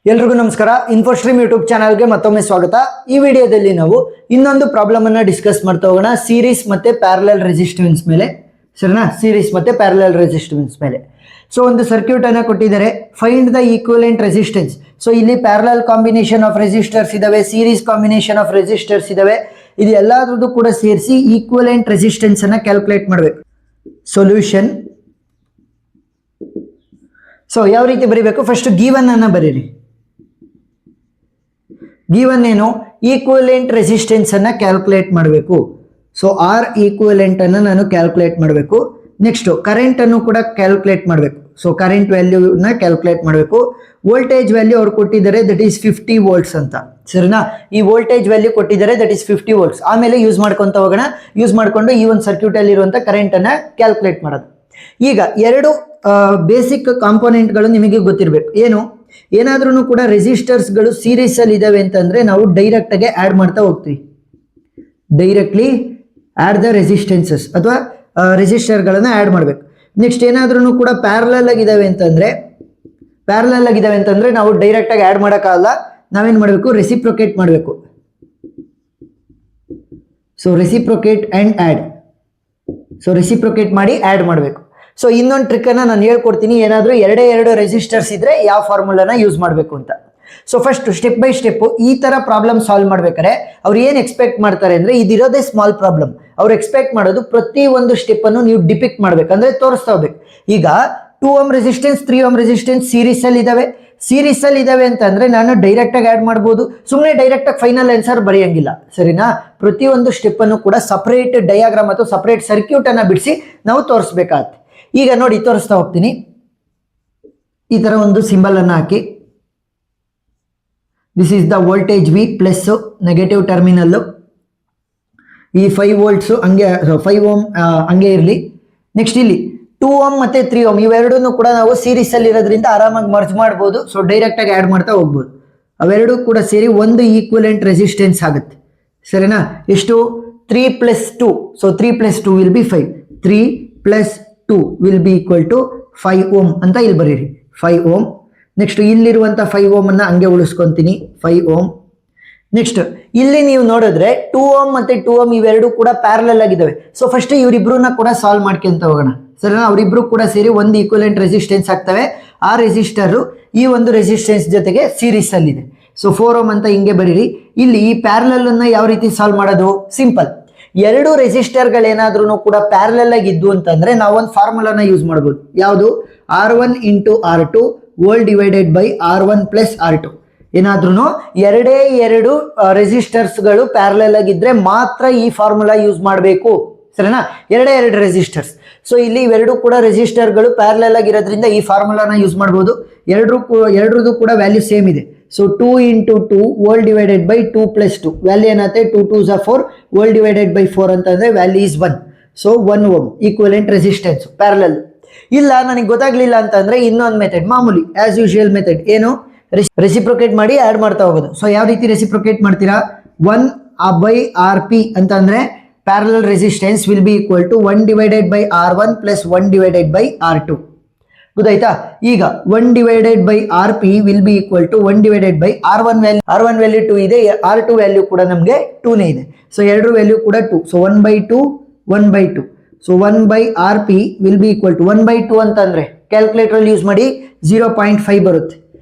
ಎಲ್ರಿಗೂ ನಮಸ್ಕಾರ. ಇನ್ಫೋಸ್ಟ್ರೀಮ್ ಯೂಟ್ಯೂಬ್ ಚಾನಲ್ಗೆ ಮತ್ತೊಮ್ಮೆ ಸ್ವಾಗತ. ಈ ವಿಡಿಯೋದಲ್ಲಿ ನಾವು ಇನ್ನೊಂದು ಪ್ರಾಬ್ಲಮ್ ಅನ್ನ ಡಿಸ್ಕಸ್ ಮಾಡ್ತಾ ಹೋಗೋಣ, ಸೀರೀಸ್ ಮತ್ತೆ ಪ್ಯಾರಲಲ್ ರೆಸಿಸ್ಟೆನ್ಸ್ ಮೇಲೆ. ಸರಿನಾ? ಸೀರೀಸ್ ಮತ್ತೆ ಪ್ಯಾರಲಲ್ ರೆಸಿಸ್ಟೆನ್ಸ್ ಮೇಲೆ. ಸೊ ಒಂದು ಸರ್ಕ್ಯೂಟ್ ಅನ್ನ ಕೊಟ್ಟಿದ್ದಾರೆ, find the equivalent resistance. So ಇಲ್ಲಿ ಪ್ಯಾರಲಲ್ ಕಾಂಬಿನೇಷನ್ ಆಫ್ ರೆಸಿಸ್ಟರ್ಸ್ ಇದಾವೆ, ಸೀರೀಸ್ ಕಾಂಬಿನೇಷನ್ ಆಫ್ ರೆಸಿಸ್ಟರ್ಸ್ ಇದಾವೆ. ಇದು ಎಲ್ಲಾದ್ರದ್ದು ಕೂಡ ಸೇರಿಸಿ ಈಕ್ವಲೆಂಟ್ ರೆಸಿಸ್ಟೆನ್ಸ್ ಅನ್ನ ಕ್ಯಾಲ್ಕುಲೇಟ್ ಮಾಡಬೇಕು. ಸೊಲ್ಯೂಷನ್. ಸೊ ಯಾವ ರೀತಿ ಬರೀಬೇಕು? ಫಸ್ಟ್ ಗಿವನ್ ಅನ್ನ ಬರೀರಿ. ಗಿವನ್ ಏನು? ಈಕ್ವಲೆಂಟ್ ರೆಸಿಸ್ಟೆನ್ಸ್ ಅನ್ನ ಕ್ಯಾಲ್ಕುಲೇಟ್ ಮಾಡಬೇಕು. ಸೊ ಆರ್ ಈಕ್ವಲೆಂಟ್ ಅನ್ನು ನಾನು ಕ್ಯಾಲ್ಕುಲೇಟ್ ಮಾಡಬೇಕು. ನೆಕ್ಸ್ಟ್ ಕರೆಂಟ್ ಅನ್ನು ಕೂಡ ಕ್ಯಾಲ್ಕುಲೇಟ್ ಮಾಡಬೇಕು. ಸೊ ಕರೆಂಟ್ ವ್ಯಾಲ್ಯೂನ ಕ್ಯಾಲ್ಕುಲೇಟ್ ಮಾಡಬೇಕು. ವೋಲ್ಟೇಜ್ ವ್ಯಾಲ್ಯೂ ಅವ್ರು ಕೊಟ್ಟಿದ್ದಾರೆ, ದಟ್ ಈಸ್ 50 ವೋಲ್ಟ್ಸ್ ಅಂತ. ಸರಿನಾ? ಈ ವೋಲ್ಟೇಜ್ ವ್ಯಾಲ್ಯೂ ಕೊಟ್ಟಿದ್ದಾರೆ, ದಟ್ ಈಸ್ 50 ವೋಲ್ಟ್ಸ್. ಆಮೇಲೆ ಯೂಸ್ ಮಾಡ್ಕೊಂತ ಹೋಗೋಣ. ಯೂಸ್ ಮಾಡ್ಕೊಂಡು ಈ ಒಂದು ಸರ್ಕ್ಯೂಟ್ ಅಲ್ಲಿ ಇರುವಂತ ಕರೆಂಟ್ ಅನ್ನ ಕ್ಯಾಲ್ಕುಲೇಟ್ ಮಾಡೋದು. ಈಗ ಎರಡು ಬೇಸಿಕ್ ಕಾಂಪೋನೆಂಟ್ಗಳು ನಿಮಗೆ ಗೊತ್ತಿರಬೇಕು. ಏನು? ಏನಾದ್ರೂ ಕೂಡ ರೆಸಿಸ್ಟರ್ಸ್ಗಳು ಸೀರೀಸ್ ಅಲ್ಲಿ ಇದಾವೆ ಅಂತಂದ್ರೆ ನಾವು ಡೈರೆಕ್ಟ್ ಆಗಿ ಆಡ್ ಮಾಡ್ತಾ ಹೋಗ್ತೀವಿ. ಡೈರೆಕ್ಟ್ಲಿ ಆಡ್ ದ ರೆಸಿಸ್ಟೆನ್ಸಸ್ ಅಥವಾ ರೆಸಿಸ್ಟರ್ಗಳನ್ನ ಆಡ್ ಮಾಡಬೇಕು. ನೆಕ್ಸ್ಟ್ ಏನಾದ್ರೂ ಕೂಡ ಪ್ಯಾರಲಲ್ ಆಗಿದಾವೆ ಅಂತಂದ್ರೆ ನಾವು ಡೈರೆಕ್ಟ್ ಆಗಿ ಆಡ್ ಮಾಡೋಕ್ಕಾಗಲ್ಲ. ನಾವೇನ್ ಮಾಡಬೇಕು? ರೆಸಿಪ್ರೊಕೇಟ್ ಮಾಡಬೇಕು. So reciprocate and add. So reciprocate ಮಾಡಿ ಆಡ್ ಮಾಡಬೇಕು. ಸೊ ಇನ್ನೊಂದು ಟ್ರಿಕ್ ಅನ್ನ ನಾನು ಹೇಳ್ಕೊಡ್ತೀನಿ. ಏನಾದ್ರೂ ಎರಡು ರೆಸಿಸ್ಟರ್ಸ್ ಇದ್ರೆ ಯಾವ ಫಾರ್ಮುಲಾನ ಯೂಸ್ ಮಾಡಬೇಕು ಅಂತ. So first step by step ಈ ತರ ಪ್ರಾಬ್ಲಮ್ ಸಾಲ್ವ್ ಮಾಡ್ಬೇಕಾದ್ರೆ ಅವ್ರು ಏನ್ ಎಕ್ಸ್ಪೆಕ್ಟ್ ಮಾಡ್ತಾರೆ ಅಂದ್ರೆ, ಇದಿರೋದೇ ಸ್ಮಾಲ್ ಪ್ರಾಬ್ಲಮ್. ಅವ್ರು ಎಕ್ಸ್ಪೆಕ್ಟ್ ಮಾಡೋದು ಪ್ರತಿ ಒಂದು ಸ್ಟೆಪ್ ಅನ್ನು ನೀವು ಡಿಪಿಕ್ಟ್ ಮಾಡ್ಬೇಕಂದ್ರೆ ತೋರಿಸ್ತಾ ಹೋಗ್ಬೇಕು. ಈಗ 2 ohm resistance, 3 ohm resistance series ಅಲ್ಲಿ ಇದಾವೆ ಅಂತಂದ್ರೆ ನಾನು ಡೈರೆಕ್ಟ್ ಆಗಿ ಆಡ್ ಮಾಡಬಹುದು. ಸುಮ್ಮನೆ ಡೈರೆಕ್ಟ್ ಆಗಿ ಫೈನಲ್ ಆನ್ಸರ್ ಬರೆಯಂಗಿಲ್ಲ. ಸರಿನಾ? ಪ್ರತಿಯೊಂದು ಸ್ಟೆಪ್ ಅನ್ನು ಕೂಡ ಸಪರೇಟ್ ಡಯಾಗ್ರಾಮ್ ಅಥವಾ ಸಪರೇಟ್ ಸರ್ಕ್ಯೂಟ್ ಅನ್ನ ಬಿಡಿಸಿ ನಾವು ತೋರಿಸ್ಬೇಕಾಗತ್ತೆ. ಈಗ ನೋಡಿ, ತೋರಿಸ್ತಾ ಹೋಗ್ತೀನಿ. ಈ ತರ ಒಂದು ಸಿಂಬಲ್ ಅನ್ನ ಹಾಕಿ, this is the voltage V plus negative terminal. ಈ 5 ವೋಲ್ಟ್ಸ್ ಹಂಗೆ 5 ಓಮ್ ಹಂಗೆ ಇರಲಿ. ನೆಕ್ಸ್ಟ್ ಇಲ್ಲಿ 2 ಓಮ್ ಮತ್ತೆ 3 ಓಮ್ ಇವೆರಡನ್ನು ಕೂಡ ನಾವು ಸೀರೀಸ್ ಅಲ್ಲಿ ಇರೋದ್ರಿಂದ ಆರಾಮಾಗಿ ಮರ್ಜ್ ಮಾಡ್ಬೋದು. ಸೊ ಡೈರೆಕ್ಟ್ ಆಗಿ ಆಡ್ ಮಾಡ್ತಾ ಹೋಗ್ಬೋದು. ಅವೆರಡು ಕೂಡ ಸೇರಿ ಒಂದು ಈಕ್ವಲೆಂಟ್ ರೆಸಿಸ್ಟೆನ್ಸ್ ಆಗುತ್ತೆ. ಸರಿನಾ? ಎಷ್ಟು? 3 + 2. So 3 + 2 will be 5. 3 + 2 will be equal to 5 ohm ಅಂತ ಇಲ್ಲಿ ಬರೀರಿ. 5 ಓಮ್. ನೆಕ್ಸ್ಟ್ ಇಲ್ಲಿರುವಂತ 5 ಓಮ್ ಅನ್ನ ಹಂಗೆ ಉಳಿಸ್ಕೊಂತೀನಿ. 5 ಓಮ್. ನೆಕ್ಸ್ಟ್ ಇಲ್ಲಿ ನೀವು ನೋಡಿದ್ರೆ 2 ಓಮ್ ಮತ್ತೆ 2 ಓಮ್ ಇವೆರಡು ಕೂಡ ಪ್ಯಾರಲಲ್ ಆಗಿದ್ದಾವೆ. ಸೊ ಫಸ್ಟ್ ಇವರಿಬ್ರನ್ನ ಕೂಡ ಸಾಲ್ವ್ ಮಾಡ್ಕೊಂತ ಹೋಗೋಣ. ಸರಿನಾ? ಅವರಿಬ್ರು ಕೂಡ ಸೇರಿ ಒಂದು ಈಕ್ವಲೆಂಟ್ ರೆಸಿಸ್ಟೆನ್ಸ್ ಆಗ್ತವೆ. ಆ ರೆಸಿಸ್ಟರ್ ಈ ಒಂದು ರೆಸಿಸ್ಟೆನ್ಸ್ ಜೊತೆಗೆ ಸೀರೀಸ್ ಅಲ್ಲಿ ಇದೆ. ಸೊ 4 ಓಮ್ ಅಂತ ಹಿಂಗೆ ಬರೀರಿ. ಇಲ್ಲಿ ಈ ಪ್ಯಾರಲಲ್ ಅನ್ನ ಯಾವ ರೀತಿ ಸಾಲ್ವ್ ಮಾಡೋದು? ಸಿಂಪಲ್. ಎರಡು ರೆಸಿಸ್ಟರ್ಗಳೇನಾದ್ರೂ ಕೂಡ ಪ್ಯಾರಲಲ್ ಆಗಿ ಇದ್ದು ಅಂತಂದ್ರೆ ನಾವೊಂದು ಫಾರ್ಮುಲಾನ ಯೂಸ್ ಮಾಡ್ಬೋದು. ಯಾವುದು? R1 × R2 whole divided by R1 + R2. ಏನಾದ್ರೂ ಎರಡು ರೆಸಿಸ್ಟರ್ಸ್ಗಳು ಪ್ಯಾರಲಲ್ ಆಗಿದ್ರೆ ಮಾತ್ರ ಈ ಫಾರ್ಮುಲಾ ಯೂಸ್ ಮಾಡಬೇಕು. ಸರಿನಾ? ಎರಡು ರೆಸಿಸ್ಟರ್ಸ್. ಸೊ ಇಲ್ಲಿ ಇವೆರಡು ಕೂಡ ರೆಸಿಸ್ಟರ್ಗಳು ಪ್ಯಾರಲಲ್ ಆಗಿರೋದ್ರಿಂದ ಈ ಫಾರ್ಮುಲಾನ ಯೂಸ್ ಮಾಡ್ಬೋದು. ಎರಡರದ್ದು ಕೂಡ ವ್ಯಾಲ್ಯೂ ಸೇಮ್ ಇದೆ. So 2 × 2 whole divided by 2 + 2 value ಏನಾಗುತ್ತೆ? 2 × 2 = 4 ಹೋಲ್ ಡಿವೈಡೆಡ್ ಬೈ 4 ಅಂತಂದ್ರೆ value is 1. So 1 ohm equivalent resistance parallel. ಇಲ್ಲ ನನಗೆ ಗೊತ್ತಾಗ್ಲಿಲ್ಲ ಅಂತಂದ್ರೆ ಇನ್ನೊಂದು ಮೆಥಡ್, ಮಾಮೂಲಿ ಆಸ್ ಯೂಶುವಲ್ ಮೆಥಡ್. ಏನು? ರೆಸಿಪ್ರೊಕೇಟ್ ಮಾಡಿ ಆಡ್ ಮಾಡ್ತಾ ಹೋಗೋದು. ಸೊ ಯಾವ ರೀತಿ ರೆಸಿಪ್ರೊಕೇಟ್ ಮಾಡ್ತೀರಾ? 1/RP ಅಂತಂದ್ರೆ parallel resistance will be equal to 1 divided by R1 + 1 divided by R2. ಗೊತ್ತಾಯ್ತಾ? ಈಗ 1 divided by RP will be equal to 1 divided by R1 value 2 ಇದೆ, R2 ವ್ಯಾಲ್ಯೂ ಕೂಡ ನಮಗೆ 2ನೇ ಇದೆ. ಸೊ ಎರಡರ ವ್ಯಾಲ್ಯೂ ಕೂಡ 2. So 1/2 1/2. So 1/RP will be equal to 1/2 ಅಂತಂದ್ರೆ ಕ್ಯಾಲ್ಕುಲೇಟರ್ ಅಲ್ಲಿ ಯೂಸ್ ಮಾಡಿ 0.5 ಬರುತ್ತೆ.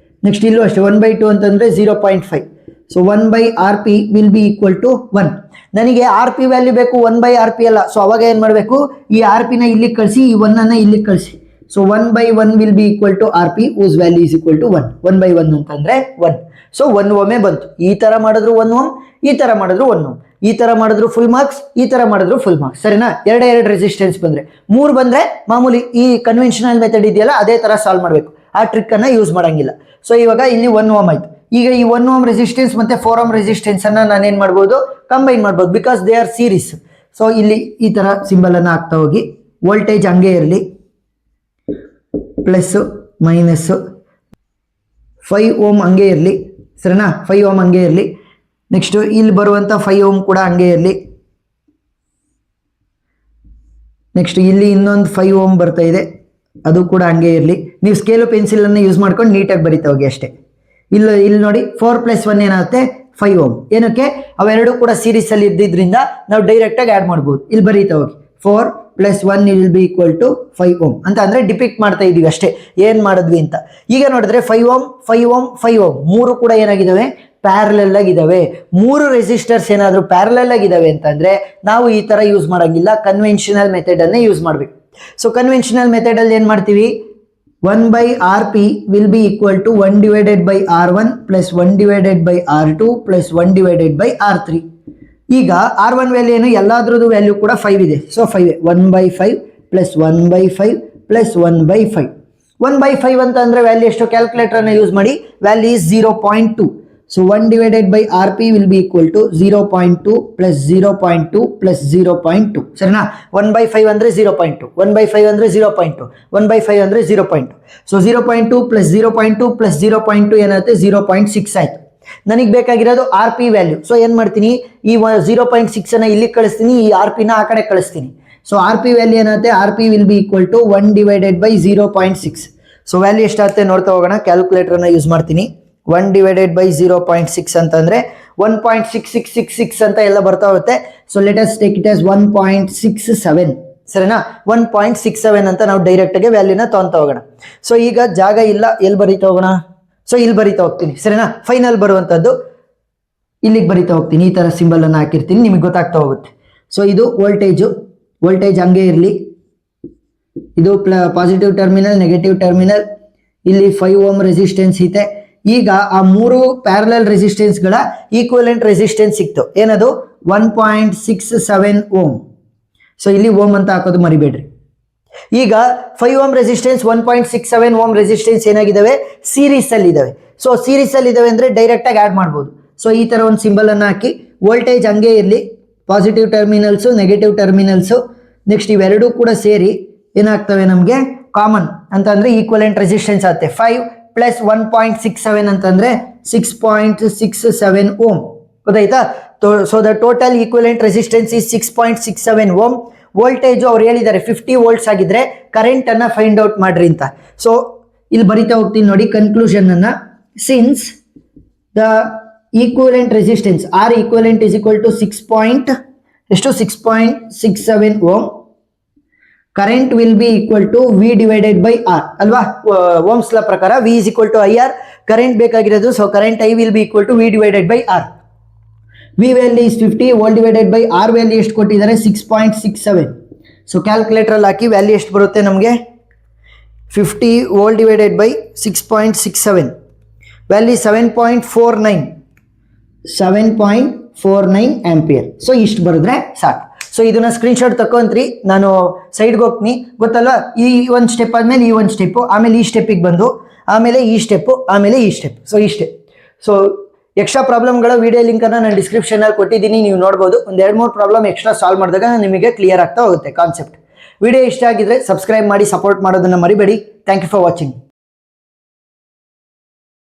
ನೆಕ್ಸ್ಟ್ ಇಲ್ಲೂ ಅಷ್ಟೇ 1/2 ಅಂತಂದ್ರೆ 0.5. So 1/RP will be equal to 1. ನನಗೆ RP ವ್ಯಾಲ್ಯೂ ಬೇಕು, 1/RP ಅಲ್ಲ. ಸೊ ಅವಾಗ ಏನ್ ಮಾಡಬೇಕು? ಈ RP ನ ಇಲ್ಲಿ ಕಳಿಸಿ, ಈ 1 ಅನ್ನ ಇಲ್ಲಿ ಕಳಿಸಿ. So 1/1 will be equal to RP whose value is equal to 1. 1/1 ಅಂತಂದ್ರೆ 1. ಸೊ 1 ಓಮೇ ಬಂತು. ಈ ತರ ಮಾಡಿದ್ರು 1 ಓಮ್, ಈ ತರ ಮಾಡಿದ್ರು 1 ಓಮ್, ಈ ತರ ಮಾಡಿದ್ರು ಫುಲ್ ಮಾರ್ಕ್ಸ್, ಈ ತರ ಮಾಡಿದ್ರು ಫುಲ್ ಮಾರ್ಕ್ಸ್. ಸರಿನಾ? ಎರಡು ರೆಸಿಸ್ಟೆನ್ಸ್ ಬಂದ್ರೆ, 3 ಬಂದ್ರೆ ಮಾಮೂಲಿ ಈ ಕನ್ವೆನ್ಷನಲ್ ಮೆಥಡ್ ಇದೆಯಲ್ಲ ಅದೇ ತರ ಸಾಲ್ವ್ ಮಾಡಬೇಕು. ಆ ಟ್ರಿಕ್ ಅನ್ನ ಯೂಸ್ ಮಾಡಂಗಿಲ್ಲ. ಸೊ ಇವಾಗ ಇಲ್ಲಿ 1 ಓಮ್ ಆಯ್ತು. ಈಗ ಈ 1 ಓಮ್ ರೆಸಿಸ್ಟೆನ್ಸ್ ಮತ್ತೆ 4 ಓಮ್ ರೆಸಿಸ್ಟೆನ್ಸ್ ಅನ್ನ ನಾನೇನ್ ಮಾಡ್ಬೋದು? ಕಂಬೈನ್ ಮಾಡ್ಬೋದು, because they are series. So ಇಲ್ಲಿ ಈ ತರ ಸಿಂಬಲ್ ಅನ್ನ ಹಾಕ್ತಾ ಹೋಗಿ, ವೋಲ್ಟೇಜ್ ಹಂಗೆ ಇರಲಿ, ಪ್ಲಸ್ ಮೈನಸ್ 5 ಓಮ್ ಹಂಗೆ ಇರಲಿ. ಸರಿನಾ? 5 ಓಮ್ ಹಂಗೆ ಇರಲಿ. ನೆಕ್ಸ್ಟ್ ಇಲ್ಲಿ ಬರುವಂತ 5 ಓಮ್ ಕೂಡ ಹಂಗೆ ಇರಲಿ. ನೆಕ್ಸ್ಟ್ ಇಲ್ಲಿ ಇನ್ನೊಂದು 5 ಓಮ್ ಬರ್ತಾ ಇದೆ, ಅದು ಕೂಡ ಹಂಗೆ ಇರಲಿ. ನೀವು ಸ್ಕೇಲು ಪೆನ್ಸಿಲ್ ಅನ್ನು ಯೂಸ್ ಮಾಡ್ಕೊಂಡು ನೀಟಾಗಿ ಬರಿತಾ ಹೋಗಿ ಅಷ್ಟೇ. ಇಲ್ಲಿ ನೋಡಿ 4 + 1 ಏನಾಗುತ್ತೆ 5 Ω. ಏನಕ್ಕೆ? ಅವೆರಡು ಕೂಡ ಸೀರೀಸ್ ಅಲ್ಲಿ ಇದ್ದಿದ್ರಿಂದ ನಾವು ಡೈರೆಕ್ಟ್ ಆಗಿ ಆಡ್ ಮಾಡ್ಬೋದು. ಇಲ್ಲಿ ಬರೀತಾ ಹೋಗಿ 4 + 1 will be equal to 5 Ω ಅಂತ ಅಂದ್ರೆ ಡಿಪಿಕ್ಟ್ ಮಾಡ್ತಾ ಇದೀವಿ ಅಷ್ಟೇ ಏನ್ ಮಾಡಿದ್ವಿ ಅಂತ. ಈಗ ನೋಡಿದ್ರೆ 5 Ω 5 Ω 5 Ω ಮೂರು ಕೂಡ ಏನಾಗಿದಾವೆ ಪ್ಯಾರಲಲ್ ಆಗಿದಾವೆ. ಮೂರು ರೆಸಿಸ್ಟರ್ಸ್ ಏನಾದ್ರು ಪ್ಯಾರಲಲ್ ಆಗಿದಾವೆ ಅಂತಂದ್ರೆ ನಾವು ಈ ತರ ಯೂಸ್ ಮಾಡಂಗಿಲ್ಲ, ಕನ್ವೆನ್ಷನಲ್ ಮೆಥಡ್ ಅನ್ನೇ ಯೂಸ್ ಮಾಡ್ಬೇಕು. ಸೊ ಕನ್ವೆನ್ಷನಲ್ ಮೆಥಡ್ ಅಲ್ಲಿ ಏನ್ ಮಾಡ್ತೀವಿ, 1/Rp will be equal to 1/R1 + 1/R2 + 1/R3. ಈಗ R1 ವ್ಯಾಲ್ಯೂ ಏನು, ಎಲ್ಲಾದ್ರದ್ದು ವ್ಯಾಲ್ಯೂ ಕೂಡ 5 ಇದೆ. ಸೊ 5 1/5 + 1/5 + 1/5. 1/5 ಅಂತ ಅಂದ್ರೆ ವ್ಯಾಲ್ಯೂ ಎಷ್ಟು, ಕ್ಯಾಲ್ಕುಲೇಟರ್ ಅನ್ನ ಯೂಸ್ ಮಾಡಿ, value is 0.2. So 1/Rp will be equal to 0.2 + 0.2 + 0.2. ಸರಿನಾ? 1/5 ಅಂದ್ರೆ 0.2, 1/5 ಅಂದ್ರೆ 0.2, 1/5 ಅಂದ್ರೆ 0.2. ಸೊ 0.2 + 0.2 + 0.2 ಏನಾಗುತ್ತೆ 0.6 ಆಯ್ತು. ನನಗೆ ಬೇಕಾಗಿರೋದು ಆರ್ ಪಿ ವ್ಯಾಲ್ಯೂ. ಸೊ ಏನ್ ಮಾಡ್ತೀನಿ, ಈ 0.6 ಅನ್ನ ಇಲ್ಲಿ ಕಳಿಸ್ತೀನಿ, ಈ ಆರ್ ಪಿ ನ ಆ ಕಡೆ ಕಳಿಸ್ತೀನಿ. ಸೊ ಆರ್ ಪಿ ವ್ಯಾಲ್ಯೂ ಏನಾಗುತ್ತೆ, R P will be equal to 1/0.6. So value ಎಷ್ಟಾಗುತ್ತೆ ನೋಡ್ತಾ ಹೋಗೋಣ. ಕ್ಯಾಲ್ಕುಲೇಟರ್ ಅನ್ನ ಯೂಸ್ ಮಾಡ್ತೀನಿ. 1/0.6 ಅಂತಂದ್ರೆ 1.6666 ಅಂತ ಎಲ್ಲ ಬರ್ತಾ ಹೋಗುತ್ತೆ. So let us take it as 1.67. ಸರಿನಾ? 1.67 ಅಂತ ನಾವು ಡೈರೆಕ್ಟ್ ಆಗಿ ವ್ಯಾಲ್ಯೂನ ತಗೊಂತ ಹೋಗೋಣ. ಸೊ ಈಗ ಜಾಗ ಇಲ್ಲ, ಎಲ್ಲಿ ಬರೀತಾ ಹೋಗೋಣ, ಸೊ ಇಲ್ಲಿ ಬರೀತಾ ಹೋಗ್ತೀನಿ. ಸರಿನಾ? ಫೈನಲ್ ಬರುವಂತದ್ದು ಇಲ್ಲಿಗೆ ಬರೀತಾ ಹೋಗ್ತೀನಿ. ಈ ತರ ಸಿಂಬಲ್ ಅನ್ನು ಹಾಕಿರ್ತೀನಿ, ನಿಮಗೆ ಗೊತ್ತಾಗ್ತಾ ಹೋಗುತ್ತೆ. ಸೊ ಇದು ವೋಲ್ಟೇಜ್ ಹಂಗೆ ಇರಲಿ. ಇದು ಪಾಸಿಟಿವ್ ಟರ್ಮಿನಲ್, ನೆಗೆಟಿವ್ ಟರ್ಮಿನಲ್. ಇಲ್ಲಿ 5 Ω ರೆಸಿಸ್ಟೆನ್ಸ್ ಇದೆ. ಈಗ ಆ ಮೂರು ಪ್ಯಾರಲಲ್ ರೆಸಿಸ್ಟೆನ್ಸ್ ಗಳ ಈಕ್ವಲೆಂಟ್ ರೆಸಿಸ್ಟೆನ್ಸ್ ಸಿಕ್ತು. ಏನದು 1.67 Ω. ಸೊ ಇಲ್ಲಿ ಓಮ್ ಅಂತ ಹಾಕೋದು ಮರಿಬೇಡ್ರಿ. ಈಗ 5 Ω ರೆಸಿಸ್ಟೆನ್ಸ್ 1.67 Ω ರೆಸಿಸ್ಟೆನ್ಸ್ ಏನಾಗಿದ್ದಾವೆ, ಸೀರೀಸ್ ಅಲ್ಲಿ ಇದಾವೆ. ಸೊ ಸೀರೀಸ್ ಅಲ್ಲಿ ಇದಾವೆ ಅಂದ್ರೆ ಡೈರೆಕ್ಟ್ ಆಗಿ ಆಡ್ ಮಾಡ್ಬೋದು. ಸೊ ಈ ತರ ಒಂದು ಸಿಂಬಲ್ ಅನ್ನ ಹಾಕಿ, ವೋಲ್ಟೇಜ್ ಹಂಗೆ ಇರಲಿ, positive terminals negative terminals. Next ಇವೆರಡೂ ಕೂಡ ಸೇರಿ ಏನಾಗ್ತವೆ ನಮಗೆ ಕಾಮನ್ ಅಂತ ಅಂದ್ರೆ ಈಕ್ವಲೆಂಟ್ ರೆಸಿಸ್ಟೆನ್ಸ್ ಆಗುತ್ತೆ. 5 + 1.67 ಅಂತಂದ್ರೆ 6.67 Ω. ಗೊತ್ತಾಯ್ತಾ? So the total equivalent resistance is 6.67 Ω. Voltage ಅವ್ರು ಹೇಳಿದ್ದಾರೆ 50 ವೋಲ್ಟ್ಸ್ ಆಗಿದ್ರೆ ಕರೆಂಟ್ ಅನ್ನ ಫೈಂಡ್ ಔಟ್ ಮಾಡ್ರಿ ಅಂತ. ಸೊ ಇಲ್ಲಿ ಬರಿತಾ ಹೋಗ್ತೀನಿ ನೋಡಿ ಕನ್ಕ್ಲೂಷನ್ ಅನ್ನ. Since the equivalent resistance R equivalent is equal to 6.67 Ω, current will be equal to V / R ಅಲ್ವಾ? ಓಮ್ಸ್ ಲಾ ಪ್ರಕಾರ V is equal to IR, current ಬೇಕಾಗಿರೋದು. So current I will be equal to V / R. V value is 50, volt / R value ಎಷ್ಟು ಕೊಟ್ಟಿದ್ದಾರೆ 6.67. So calculator ಅಲ್ಲಿ ಹಾಕಿ value ಎಷ್ಟು ಬರುತ್ತೆ ನಮಗೆ, 50 volt / 6.67 value 7.49 ampere. So ಇಷ್ಟು ಬರೆದ್ರೆ ಸಾಕು. ಸೊ ಇದನ್ನ ಸ್ಕ್ರೀನ್ಶಾಟ್ ತಕೊಂತ್ರಿ, ನಾನು ಸೈಡ್ಗೆ ಹೋಗ್ತೀನಿ. ಗೊತ್ತಲ್ವಾ? ಈ ಒಂದು ಸ್ಟೆಪ್ ಆದ್ಮೇಲೆ ಈ ಒಂದು ಸ್ಟೆಪ್, ಆಮೇಲೆ ಈ ಸ್ಟೆಪ್ಪಿಗೆ ಬಂದು ಆಮೇಲೆ ಈ ಸ್ಟೆಪ್, ಆಮೇಲೆ ಈ ಸ್ಟೆಪ್. ಸೊ ಇಷ್ಟೇ. ಸೊ ಎಕ್ಸ್ಟ್ರಾ ಪ್ರಾಬ್ಲಮ್ಗಳ ವಿಡಿಯೋ ಲಿಂಕ್ ಅನ್ನ ನಾನು ಡಿಸ್ಕ್ರಿಪ್ಷನ್ ಅಲ್ಲಿ ಕೊಟ್ಟಿದ್ದೀನಿ, ನೀವು ನೋಡ್ಬೋದು. ಒಂದು 2-3 ಪ್ರಾಬ್ಲಮ್ ಎಕ್ಸ್ಟ್ರಾ ಸಾಲ್ವ್ ಮಾಡಿದಾಗ ನಿಮಗೆ ಕ್ಲಿಯರ್ ಆಗ್ತಾ ಹೋಗುತ್ತೆ ಕಾನ್ಸೆಪ್ಟ್. ವಿಡಿಯೋ ಇಷ್ಟ ಆಗಿದ್ರೆ ಸಬ್ಸ್ಕ್ರೈಬ್ ಮಾಡಿ ಸಪೋರ್ಟ್ ಮಾಡೋದನ್ನ ಮರಿಬೇಡಿ. Thank you for watching.